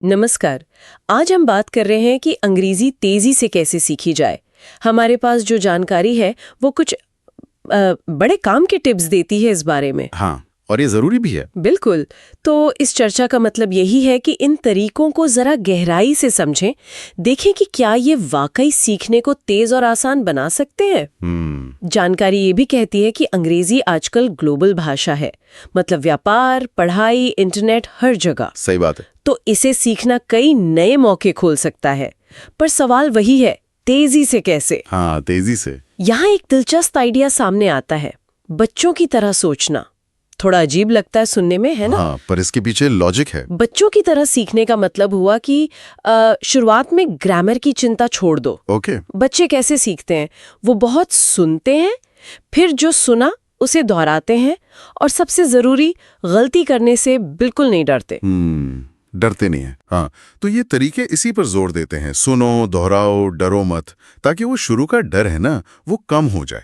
नमस्कार। आज हम बात कर रहे हैं कि अंग्रेजी तेजी से कैसे सीखी जाए। हमारे पास जो जानकारी है वो कुछ बड़े काम के टिप्स देती है इस बारे में। हाँ, और ये जरूरी भी है। बिल्कुल। तो इस चर्चा का मतलब यही है कि इन तरीकों को जरा गहराई से समझें, देखें कि क्या ये वाकई सीखने को तेज और आसान बना सकते हैं। जानकारी ये भी कहती है कि अंग्रेजी आजकल ग्लोबल भाषा है, मतलब व्यापार, पढ़ाई, इंटरनेट, हर जगह। सही बात है। तो इसे सीखना कई नए मौके खोल सकता है। पर सवाल वही है, तेजी से कैसे? हाँ, तेजी से। यहाँ एक दिलचस्प आइडिया सामने आता है, बच्चों की तरह सोचना। थोड़ा अजीब लगता है सुनने में, है ना? हाँ, पर इसके पीछे लॉजिक है। बच्चों की तरह सीखने का मतलब हुआ कि शुरुआत में ग्रामर की चिंता छोड़ दो। ओके। बच्चे कैसे सीखते हैं? वो बहुत सुनते हैं, फिर जो सुना उसे दोहराते हैं, और सबसे जरूरी, गलती करने से बिल्कुल नहीं डरते। डरते नहीं है। हाँ, तो ये तरीके इसी पर जोर देते हैं, सुनो, दोहराओ, डरो मत, ताकि वो शुरू का डर है ना, वो कम हो जाए।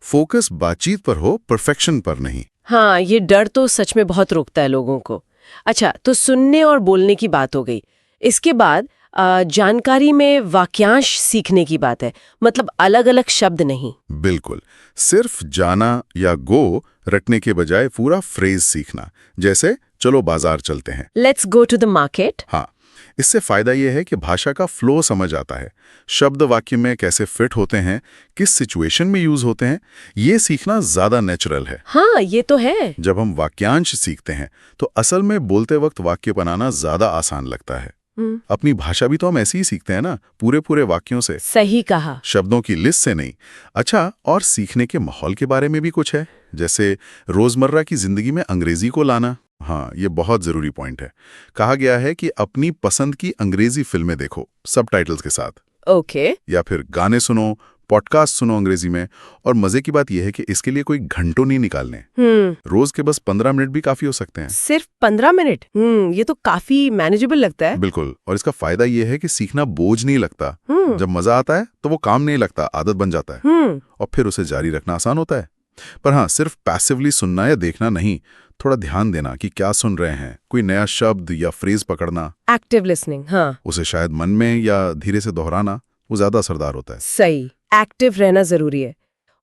फोकस बातचीत पर हो, परफेक्शन पर नहीं। हाँ, ये डर तो सच में बहुत रोकता है लोगों को। अच्छा, तो सुनने और बोलने की बात हो गई। इसके बाद जानकारी में वाक्यांश सीखने की बात है, मतलब अलग अलग शब्द नहीं। बिल्कुल, सिर्फ जाना या गो रटने के बजाय पूरा फ्रेज सीखना, जैसे चलो बाजार चलते हैं। Let's go to the market. हाँ, इससे फायदा यह है कि भाषा का फ्लो समझ आता है, शब्द वाक्य में कैसे फिट होते हैं, किस सिचुएशन में यूज होते हैं, ये सीखना ज्यादा नेचुरल है। हाँ, ये तो है। जब हम वाक्यांश सीखते हैं तो असल में बोलते वक्त वाक्य बनाना ज्यादा आसान लगता है। अपनी भाषा भी तो हम ऐसे ही सीखते हैं ना, पूरे पूरे वाक्यों से। सही कहा। शब्दों की लिस्ट से नहीं। अच्छा, और सीखने के माहौल के बारे में भी कुछ है, जैसे रोजमर्रा की जिंदगी में अंग्रेजी को लाना। हाँ, ये बहुत जरूरी पॉइंट है। कहा गया है कि अपनी पसंद की अंग्रेजी फिल्में देखो सबटाइटल्स के साथ। ओके। या फिर गाने सुनो, पॉडकास्ट सुनो अंग्रेजी में। और मजे की बात यह है कि इसके लिए कोई घंटों नहीं निकालने। रोज के बस 15 मिनट भी काफी हो सकते हैं। सिर्फ 15 मिनट? ये तो काफी मैनेजेबल लगता है। बिल्कुल, और इसका फायदा यह है कि सीखना बोझ नहीं लगता। जब मजा आता है तो वो काम नहीं लगता, आदत बन जाता है। और फिर उसे जारी रखना आसान होता है। पर हाँ, सिर्फ पैसिवली सुनना या देखना नहीं, थोड़ा ध्यान देना कि क्या सुन रहे हैं, कोई नया शब्द या फ्रेज पकड़ना। Active listening. हाँ, उसे शायद मन में या धीरे से दोहराना, वो ज्यादा असरदार होता है। सही, एक्टिव रहना जरूरी है।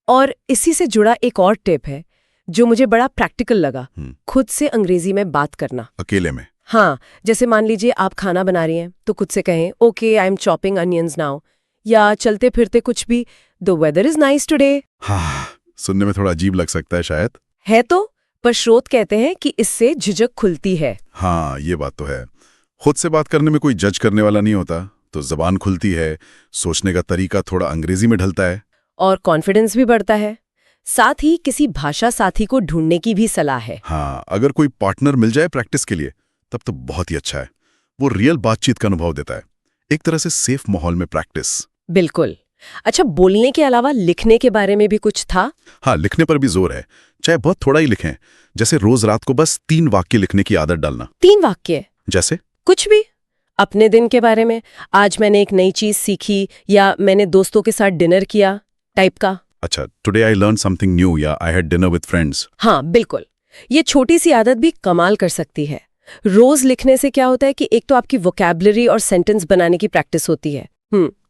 और इसी से जुड़ा एक और टिप है जो मुझे बड़ा प्रैक्टिकल लगा, खुद से अंग्रेजी में बात करना। अकेले में? हाँ, जैसे मान लीजिए आप खाना बना रही हैं तो खुद से कहें, okay I am chopping onions now. या चलते फिरते कुछ भी, the weather is nice today. हाँ, सुनने में थोड़ा अजीब लग सकता है शायद। है तो, पर स्रोत कहते हैं कि इससे झिझक खुलती है। हाँ, ये बात तो है। खुद से बात करने में कोई जज करने वाला नहीं होता, तो जबान खुलती है, सोचने का तरीका थोड़ा अंग्रेजी में ढलता है, और कॉन्फिडेंस भी बढ़ता है। साथ ही किसी भाषा साथी को ढूंढने की भी सलाह है। हाँ, अगर कोई पार्टनर मिल जाए प्रैक्टिस के लिए तब तो बहुत ही अच्छा है। वो रियल बातचीत का अनुभव देता है, एक तरह से सेफ माहौल में प्रैक्टिस। बिल्कुल। अच्छा, बोलने के अलावा लिखने के बारे में भी कुछ था? हाँ, लिखने पर भी जोर है, चाहे बहुत थोड़ा ही लिखें। जैसे रोज रात को बस 3 वाक्य लिखने की आदत डालना। 3 वाक्य? जैसे कुछ भी, अपने दिन के बारे में, आज मैंने एक नई चीज सीखी, या मैंने दोस्तों के साथ डिनर किया, टाइप का। अच्छा, today I learn something new, या I had dinner with friends. हाँ बिल्कुल, ये छोटी सी आदत भी कमाल कर सकती है। रोज लिखने से क्या होता है कि एक तो आपकी वोकैबुलरी और सेंटेंस बनाने की प्रैक्टिस होती है,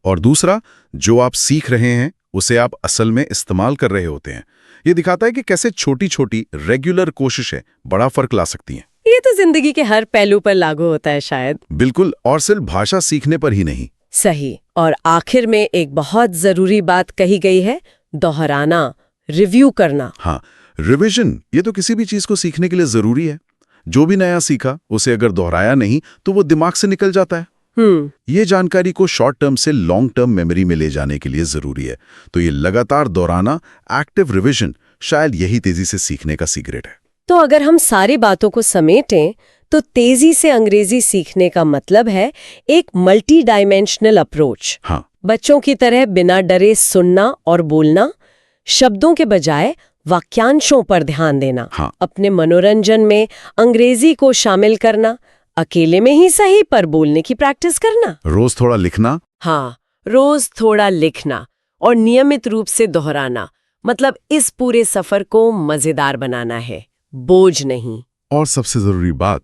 और दूसरा, जो आप सीख रहे हैं उसे आप असल में इस्तेमाल कर रहे होते हैं। ये दिखाता है कि कैसे छोटी छोटी रेगुलर कोशिशें बड़ा फर्क ला सकती हैं। ये तो जिंदगी के हर पहलू पर लागू होता है शायद। बिल्कुल, और सिर्फ भाषा सीखने पर ही नहीं। सही। और आखिर में एक बहुत जरूरी बात कही गई है, दोहराना, रिव्यू करना। हाँ, रिविजन, ये तो किसी भी चीज को सीखने के लिए जरूरी है। जो भी नया सीखा उसे अगर दोहराया नहीं तो वो दिमाग से निकल जाता है। ये जानकारी को शॉर्ट टर्म से लॉन्ग टर्म मेमोरी में ले जाने के लिए जरूरी है। तो ये लगातार दोहराना, एक्टिव रिविजन, शायद यही तेजी से सीखने का सीक्रेट है। तो अगर हम सारी बातों को समेटें तो तेजी से अंग्रेजी सीखने का मतलब है एक मल्टी डायमेंशनल अप्रोच। हाँ, बच्चों की तरह बिना डरे सुनना और बोलना, शब्दों के बजाय वाक्यांशों पर ध्यान देना। हाँ। अपने मनोरंजन में अंग्रेजी को शामिल करना, अकेले में ही सही पर बोलने की प्रैक्टिस करना। रोज थोड़ा लिखना। हाँ, रोज थोड़ा लिखना और नियमित रूप से दोहराना, मतलब इस पूरे सफर को मजेदार बनाना है, बोझ नहीं। और सबसे जरूरी बात,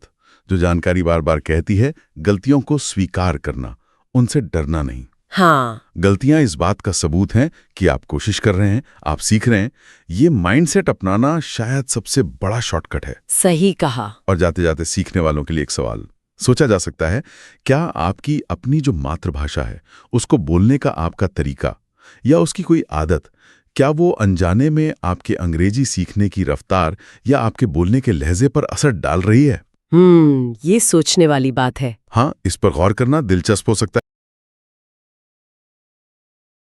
जो जानकारी बार बार कहती है गलतियों को स्वीकार करना, उनसे डरना नहीं। हाँ, गलतियां इस बात का सबूत हैं कि आप कोशिश कर रहे हैं, आप सीख रहे हैं। ये माइंडसेट अपनाना शायद सबसे बड़ा शॉर्टकट है। सही कहा। और जाते जाते सीखने वालों के लिए एक सवाल सोचा जा सकता है, क्या आपकी अपनी जो मातृभाषा है उसको बोलने का आपका तरीका या उसकी कोई आदत, क्या वो अनजाने में आपके अंग्रेजी सीखने की रफ्तार या आपके बोलने के लहजे पर असर डाल रही है? ये सोचने वाली बात है। हाँ, इस पर गौर करना दिलचस्प हो सकता है।